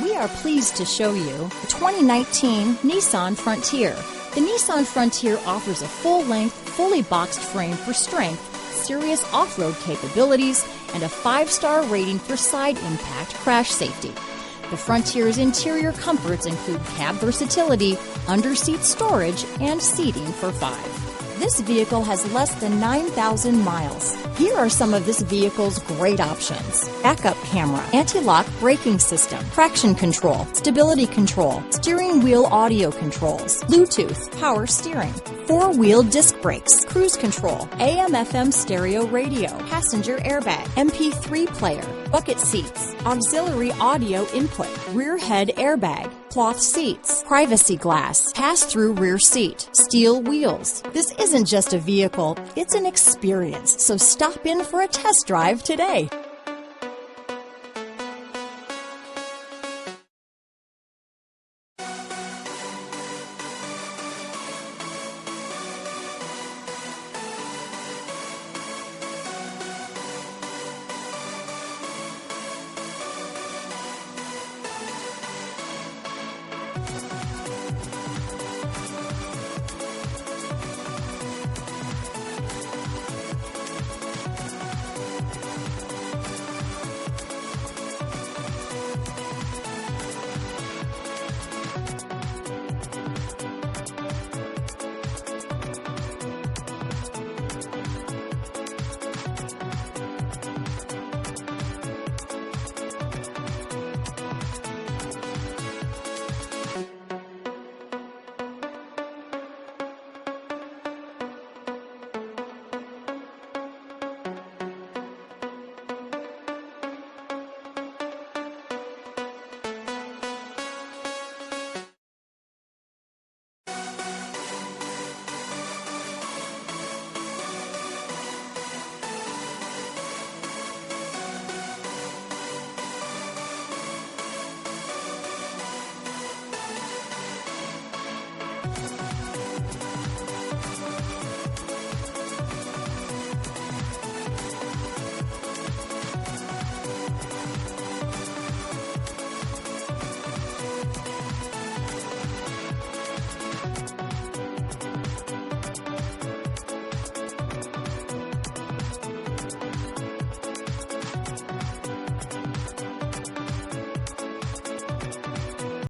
We are pleased to show you the 2019 Nissan Frontier. The Nissan Frontier offers a full-length, fully boxed frame for strength, serious off-road capabilities, and a 5-star rating for side impact crash safety. The Frontier's interior comforts include cab versatility, under-seat storage, and seating for 5. This vehicle has less than 9,000 miles. Here are some of this vehicle's great options: backup camera, anti-lock braking system, traction control, stability control, steering wheel audio controls, Bluetooth, power steering, 4-wheel disc brakes, cruise control, AM/FM stereo radio, passenger airbag, MP3 player, bucket seats, auxiliary audio input, rear head airbag, cloth seats, privacy glass, pass-through rear seat, steel wheels. This isn't just a vehicle, it's an experience, so stop in for a test drive today.